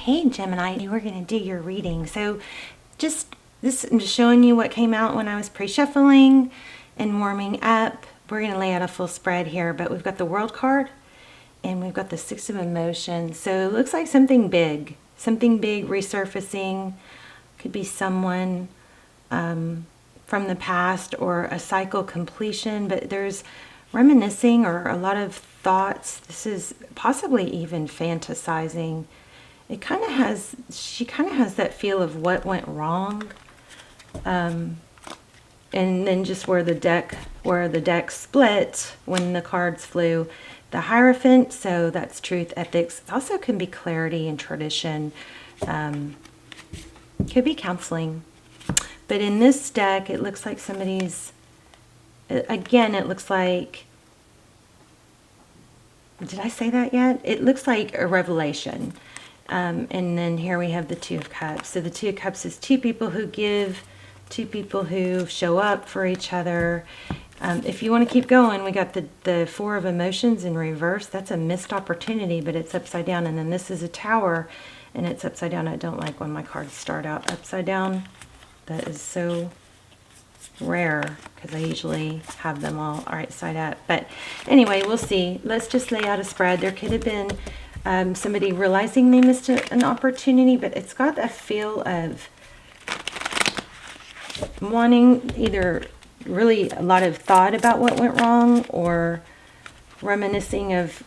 Hey Gemini, we're going to do your reading. So I'm just showing you what came out when I was pre-shuffling and warming up. We're going to lay out a full spread here, but we've got the World card and we've got the Six of Emotions. So it looks like something big resurfacing. Could be someone from the past or a cycle completion, but there's reminiscing or a lot of thoughts. This is possibly even fantasizing. She kind of has that feel of what went wrong. And then just where the deck split when the cards flew, the Hierophant, so that's truth, ethics. It also can be clarity and tradition. Could be counseling. But in this deck, it looks like somebody's, again, it looks like, did I say that yet? It looks like a revelation. And then here we have the Two of Cups. So the Two of Cups is two people who give, two people who show up for each other. If you want to keep going, we got the Four of Emotions in reverse. That's a missed opportunity, but it's upside down. And then this is a Tower, and it's upside down. I don't like when my cards start out upside down. That is so rare because I usually have them all right side up. But anyway, we'll see. Let's just lay out a spread. There could have been somebody realizing they missed an opportunity, but it's got a feel of wanting either really a lot of thought about what went wrong or reminiscing of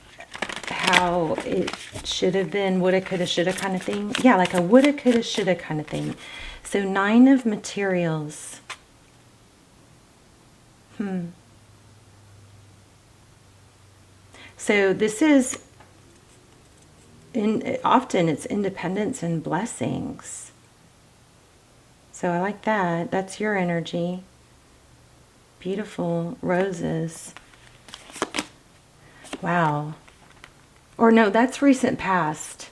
how it should have been, woulda, coulda, shoulda kind of thing. Yeah, like a woulda, coulda, shoulda kind of thing. So Nine of Materials. So this is, often it's independence and blessings. So I like that. That's your energy. Beautiful roses. Wow. Or no, that's recent past.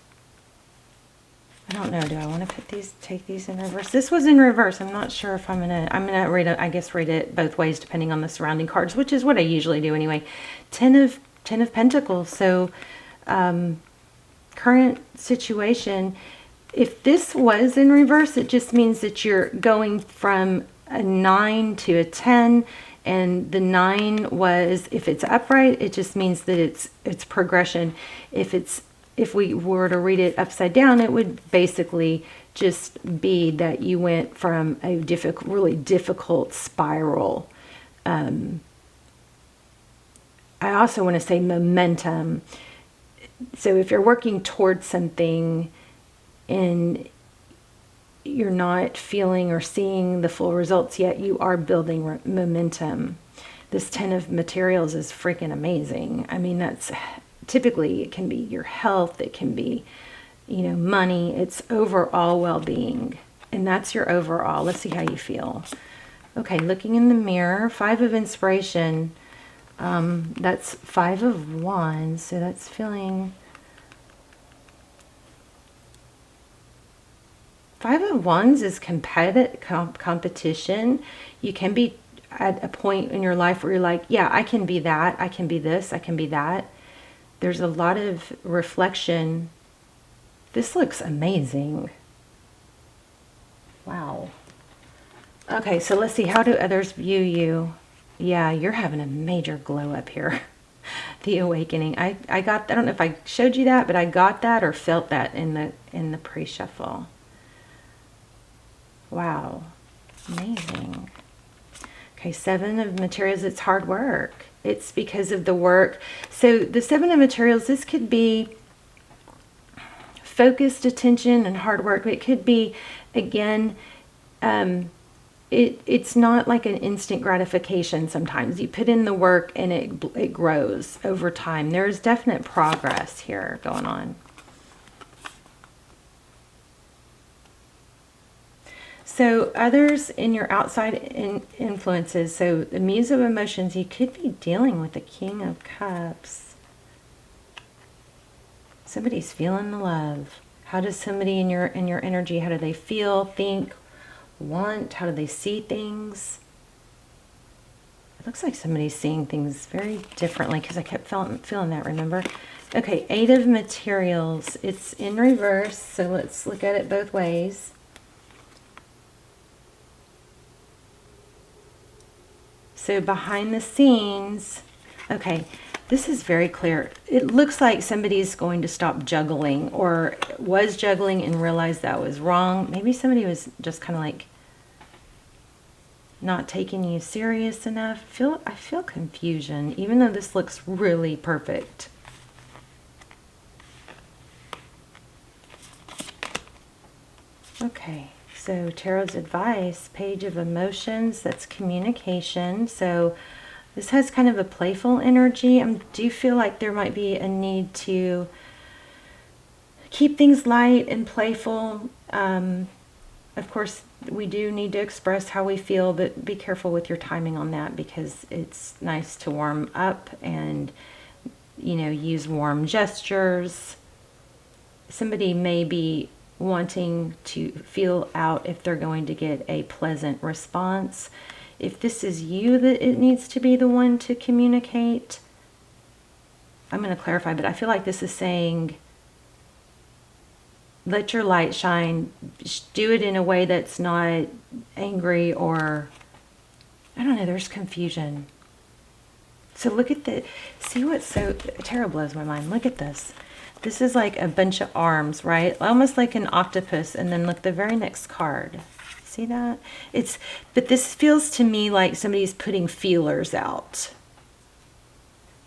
I don't know. Do I want to take these in reverse? This was in reverse. I'm not sure if I'm gonna read it. I guess read it both ways depending on the surrounding cards, which is what I usually do anyway. Ten of Pentacles. So current situation. If this was in reverse, it just means that you're going from a 9 to a 10, and the 9 was, if it's upright, it just means that it's progression. If we were to read it upside down, it would basically just be that you went from a really difficult spiral. I also want to say momentum. So if you're working towards something and you're not feeling or seeing the full results yet, you are building momentum. This Ten of Materials is freaking amazing. I mean, that's typically, it can be your health, it can be, money, it's overall well-being. And that's your overall. Let's see how you feel. Okay, looking in the mirror, Five of Inspiration. That's Five of Wands, so that's feeling... Five of Wands is competition. You can be at a point in your life where you're like, yeah, I can be that, I can be this, I can be that. There's a lot of reflection. This looks amazing. Wow. Okay, so let's see. How do others view you? Yeah, you're having a major glow up here. The awakening. I don't know if I showed you that, but I got that or felt that in the pre-shuffle. Wow. Amazing. Okay, Seven of Materials, it's hard work. It's because of the work. So the Seven of Materials, this could be focused attention and hard work. It could be, again, it's not like an instant gratification sometimes. You put in the work and it grows over time. There's definite progress here going on. So others in your outside influences. So the Muse of Emotions, you could be dealing with the King of Cups. Somebody's feeling the love. How does somebody in your energy, how do they feel, think, want? How do they see things? It looks like somebody's seeing things very differently because I kept feeling that, remember? Okay, Eight of Materials. It's in reverse, so let's look at it both ways. So behind the scenes, okay, this is very clear. It looks like somebody's going to stop juggling, or was juggling and realized that was wrong. Maybe somebody was just kind of like not taking you serious enough. I feel confusion, even though this looks really perfect. Okay, so Tarot's advice, Page of Emotions, that's communication. So this has kind of a playful energy. I do feel like there might be a need to keep things light and playful. Of course, we do need to express how we feel, but be careful with your timing on that, because it's nice to warm up and, you know, use warm gestures. Somebody may be wanting to feel out if they're going to get a pleasant response. If this is you that it needs to be the one to communicate, I'm going to clarify, but I feel like this is saying, let your light shine. Do it in a way that's not angry, or, I don't know, there's confusion. So look at see what's so, tarot blows my mind. Look at this. This is like a bunch of arms, right? Almost like an octopus. And then look, the very next card. See that? But this feels to me like somebody's putting feelers out.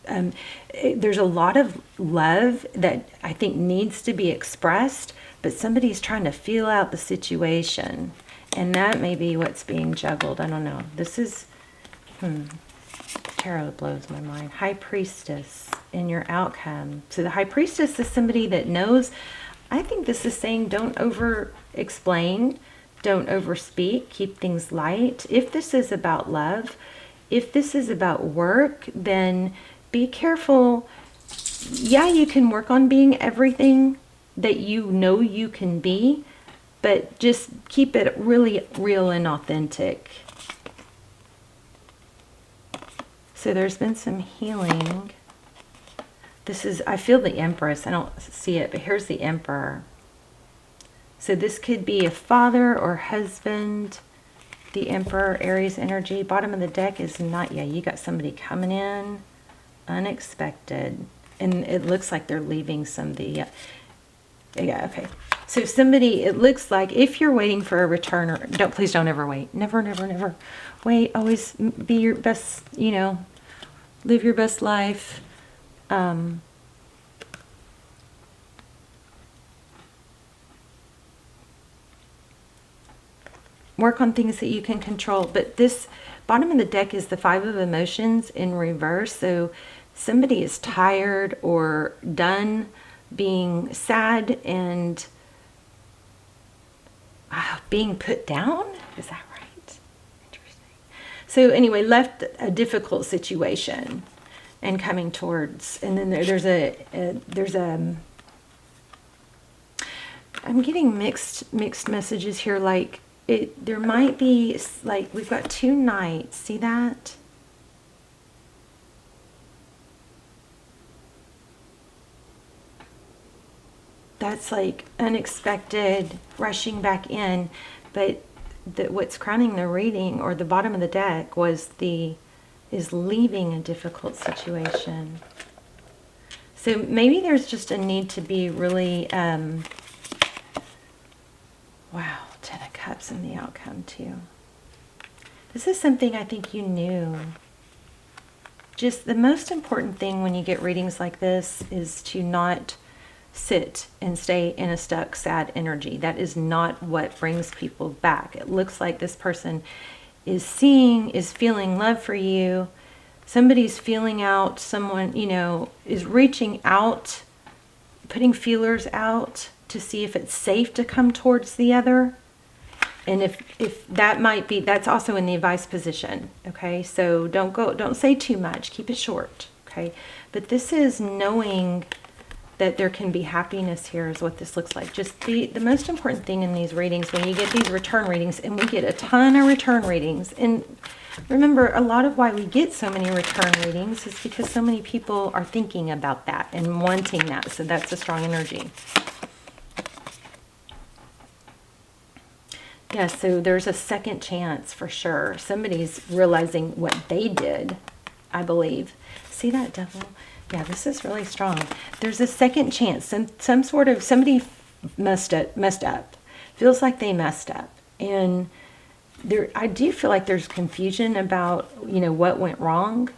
There's a lot of love that I think needs to be expressed, but somebody's trying to feel out the situation. And that may be what's being juggled. I don't know. This is, tarot blows my mind. High Priestess in your outcome. So the High Priestess is somebody that knows. I think this is saying don't over explain, don't over speak, keep things light. If this is about love, if this is about work, then be careful. Yeah, you can work on being everything that you know you can be, but just keep it really real and authentic. So there's been some healing. This is, I feel the Empress. I don't see it, but here's the Emperor. So this could be a father or husband. The Emperor, Aries energy. Bottom of the deck is not yet. You got somebody coming in unexpected. And it looks like they're leaving somebody. Yeah, okay. So somebody, it looks like if you're waiting for a return, or please don't ever wait. Never, never, never wait. Always be your best, you know, live your best life. Work on things that you can control. But this bottom of the deck is the Five of Emotions in reverse. So somebody is tired or done being sad and being put down. Is that right? Interesting. So anyway, left a difficult situation and coming towards, and then there's I'm getting mixed messages here. Like there might be, like, we've got two knights. See that? That's like unexpected, rushing back in. But what's crowning the reading, or the bottom of the deck, is leaving a difficult situation. So maybe there's just a need to be really, wow, Ten of Cups in the outcome too. This is something I think you knew. Just the most important thing when you get readings like this is to not sit and stay in a stuck, sad energy. That is not what brings people back. It looks like this person is feeling love for you. Somebody's feeling out, someone, you know, is reaching out, putting feelers out to see if it's safe to come towards the other. And if that might be, that's also in the advice position. Okay, so don't say too much, keep it short. Okay, but this is knowing that there can be happiness here is what this looks like. Just the most important thing in these readings, when you get these return readings, and we get a ton of return readings, and remember, a lot of why we get so many return readings is because so many people are thinking about that and wanting that. So that's a strong energy. Yeah, so there's a second chance for sure. Somebody's realizing what they did, I believe. See that, Devil? Yeah, this is really strong. There's a second chance. Some sort of, somebody messed up. Feels like they messed up. And I do feel like there's confusion about, what went wrong.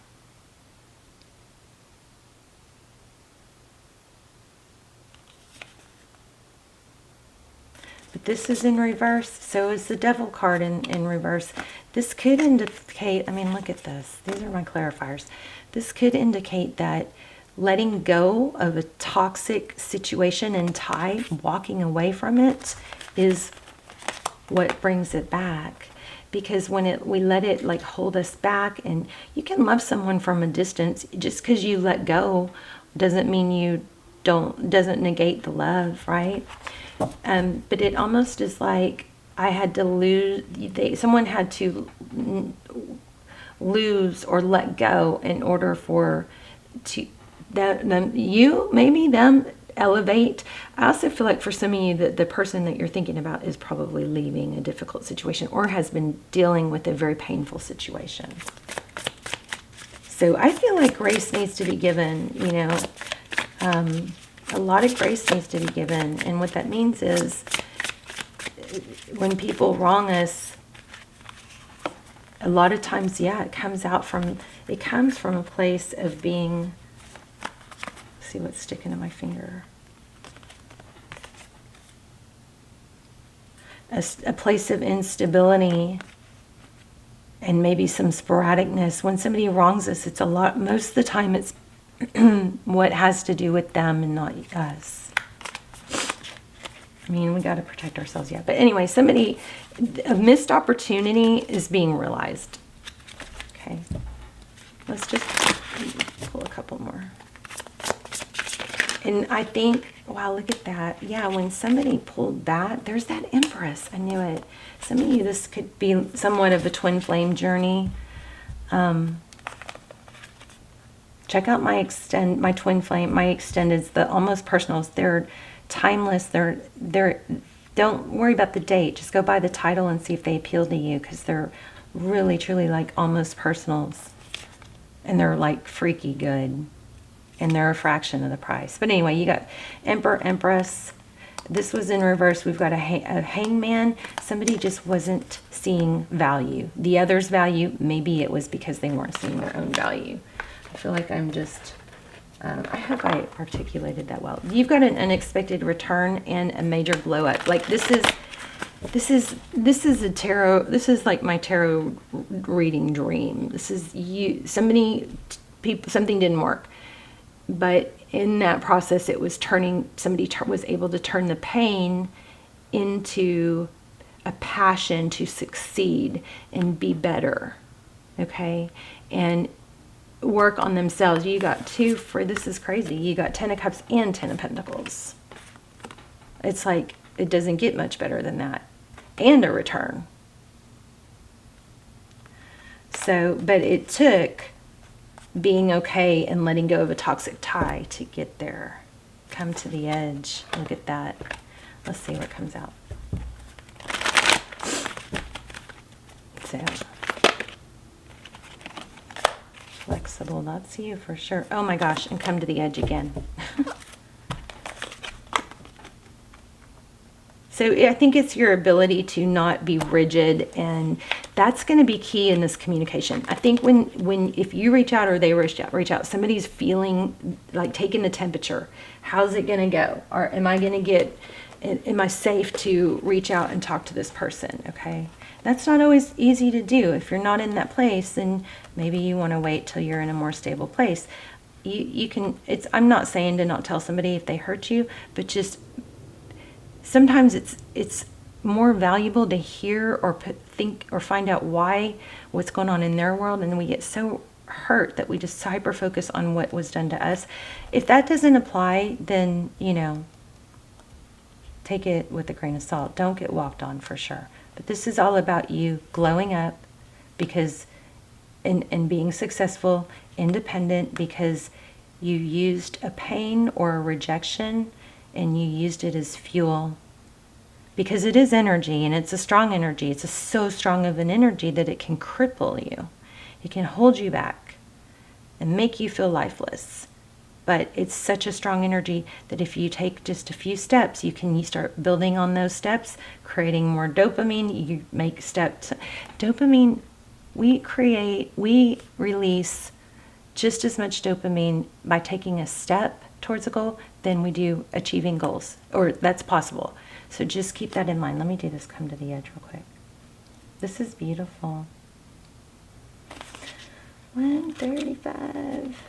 But this is in reverse. So is the Devil card in reverse. This could indicate, look at this. These are my clarifiers. This could indicate that letting go of a toxic situation and tie, walking away from it, is what brings it back. Because when we let it hold us back, and you can love someone from a distance, just because you let go doesn't mean doesn't negate the love, right? But it almost is like I had to lose, someone had to lose or let go in order for them elevate. I also feel like for some of you that the person that you're thinking about is probably leaving a difficult situation or has been dealing with a very painful situation. So I feel like grace needs to be given, a lot of grace needs to be given. And what that means is when people wrong us, a lot of times, it comes from a place of being, see what's sticking to my finger. A place of instability and maybe some sporadicness. When somebody wrongs us, it's most of the time it's what has to do with them and not us. We got to protect ourselves, But anyway, a missed opportunity is being realized. Okay. Let's just pull a couple more. And I think, wow, look at that. Yeah, when somebody pulled that, there's that Empress. I knew it. Some of you, this could be somewhat of a twin flame journey. Check out my twin flame. My extendeds, the almost personals. They're timeless. They're don't worry about the date. Just go by the title and see if they appeal to you, because they're really, truly almost personals. And they're freaky good. And they're a fraction of the price. But anyway, you got Emperor, Empress. This was in reverse. We've got a hangman. Somebody just wasn't seeing value. The other's value, maybe it was because they weren't seeing their own value. I feel like I'm just, I hope I articulated that well. You've got an unexpected return and a major blow up. This is a tarot. This is my tarot reading dream. This is you. Something didn't work. But in that process, it was somebody was able to turn the pain into a passion to succeed and be better, okay? And work on themselves. You got this is crazy. You got 10 of Cups and 10 of Pentacles. It's it doesn't get much better than that. And a return. So, but it took being okay and letting go of a toxic tie to get there. Come to the edge. Look at that. Let's see what comes out. So, flexible, that's you for sure. Oh my gosh, and come to the edge again. So I think it's your ability to not be rigid, and that's going to be key in this communication. I think if you reach out or they reach out, somebody's feeling taking the temperature. How's it going to go? Or am I safe to reach out and talk to this person? Okay. That's not always easy to do. If you're not in that place, then maybe you want to wait till you're in a more stable place. You can, I'm not saying to not tell somebody if they hurt you, but just sometimes it's more valuable to hear or think or find out what's going on in their world, and we get so hurt that we just hyper focus on what was done to us. If that doesn't apply, then, take it with a grain of salt. Don't get walked on for sure. But this is all about you glowing up because and being successful, independent, because you used a pain or a rejection and you used it as fuel. Because it is energy, and it's a strong energy. It's so strong of an energy that it can cripple you. It can hold you back and make you feel lifeless. But it's such a strong energy that if you take just a few steps, you start building on those steps, creating more dopamine. You make steps. Dopamine, we release just as much dopamine by taking a step towards a goal than we do achieving goals, or that's possible. So just keep that in mind. Let me do this, come to the edge real quick. This is beautiful. 135.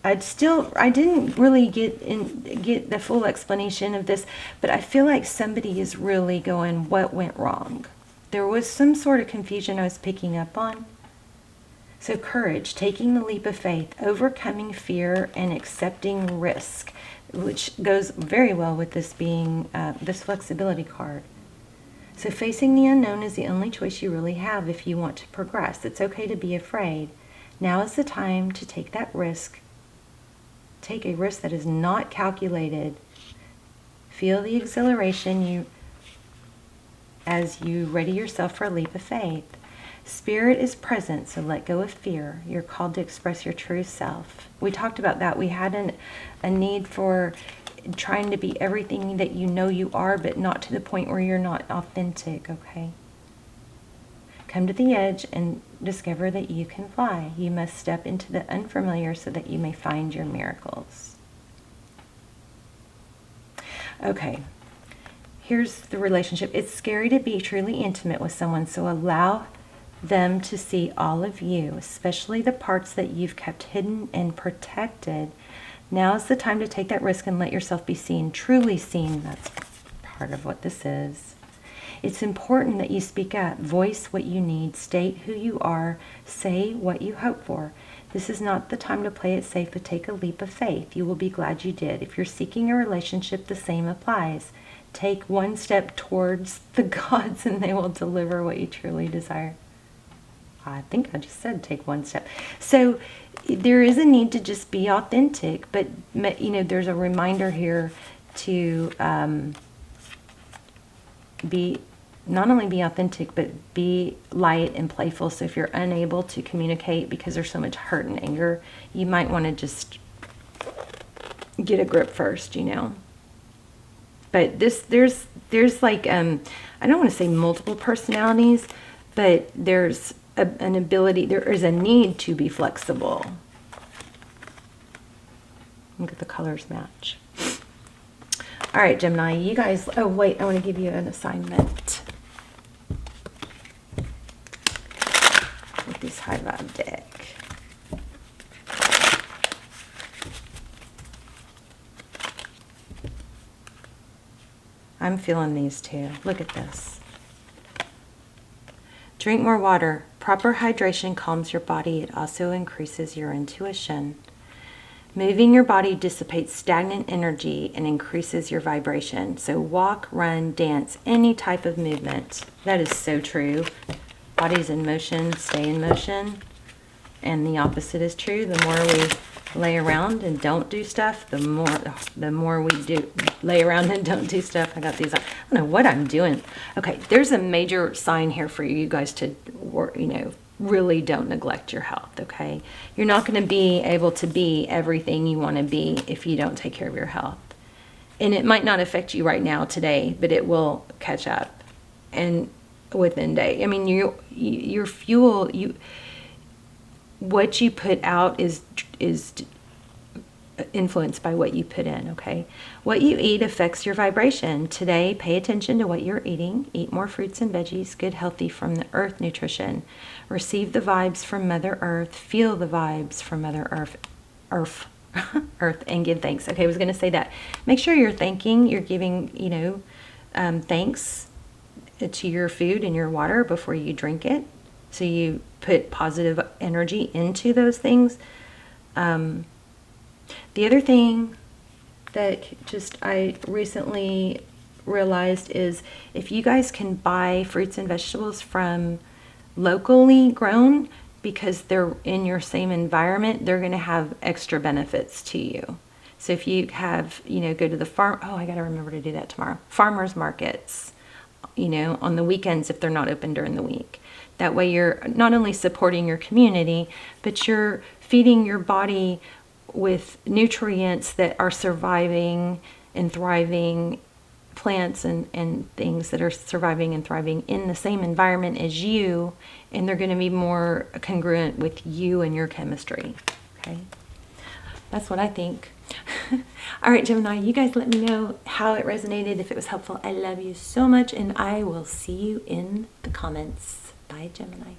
I didn't really get the full explanation of this, but I feel like somebody is really going, what went wrong? There was some sort of confusion I was picking up on. So courage, taking the leap of faith, overcoming fear, and accepting risk, which goes very well with this being this flexibility card. So facing the unknown is the only choice you really have if you want to progress. It's okay to be afraid. Now is the time to take that risk. Take a risk that is not calculated. Feel the exhilaration as you ready yourself for a leap of faith. Spirit is present, so let go of fear. You're called to express your true self. We talked about that. We had a need for trying to be everything that you know you are, but not to the point where you're not authentic, okay? Come to the edge and discover that you can fly. You must step into the unfamiliar so that you may find your miracles. Okay, here's the relationship. It's scary to be truly intimate with someone, so allow them to see all of you, especially the parts that you've kept hidden and protected. Now is the time to take that risk and let yourself be seen, truly seen. That's part of what this is. It's important that you speak up, voice what you need, state who you are, say what you hope for. This is not the time to play it safe, but take a leap of faith. You will be glad you did. If you're seeking a relationship, the same applies. Take one step towards the gods and they will deliver what you truly desire. I think I just said take one step. So there is a need to just be authentic, but there's a reminder here to not only be authentic, but be light and playful. So if you're unable to communicate because there's so much hurt and anger, you might want to just get a grip first, But there's like, I don't want to say multiple personalities, but there's an ability, there is a need to be flexible. Look at the colors match. All right, Gemini, you guys, oh wait, I want to give you an assignment with this high vibe deck. I'm feeling these too. Look at this. Drink more water. Proper hydration calms your body. It also increases your intuition. Moving your body dissipates stagnant energy and increases your vibration. So walk, run, dance, any type of movement. That is so true. Body's in motion, stay in motion. And the opposite is true. The more we lay around and don't do stuff, the more we do lay around and don't do stuff. I got these. I don't know what I'm doing. Okay, there's a major sign here for you guys to, really don't neglect your health. Okay, you're not going to be able to be everything you want to be if you don't take care of your health. And it might not affect you right now today, but it will catch up, and within day. I mean, your fuel, what you put out is influenced by what you put in, okay? What you eat affects your vibration. Today, pay attention to what you're eating. Eat more fruits and veggies, good, healthy from the earth nutrition. Receive the vibes from Mother Earth. Feel the vibes from Mother Earth, and give thanks. Okay, I was going to say that. Make sure you're giving, thanks to your food and your water before you drink it. So you put positive energy into those things. The other thing that just I recently realized is if you guys can buy fruits and vegetables from locally grown, because they're in your same environment, they're going to have extra benefits to you. So if you have, go to the farm, I got to remember to do that tomorrow. Farmers markets, on the weekends if they're not open during the week. That way you're not only supporting your community, but you're feeding your body with nutrients that are surviving and thriving, plants and things that are surviving and thriving in the same environment as you, and they're going to be more congruent with you and your chemistry. Okay, that's what I think. All right, Gemini, you guys let me know how it resonated, if it was helpful. I love you so much, and I will see you in the comments. Bye, Gemini.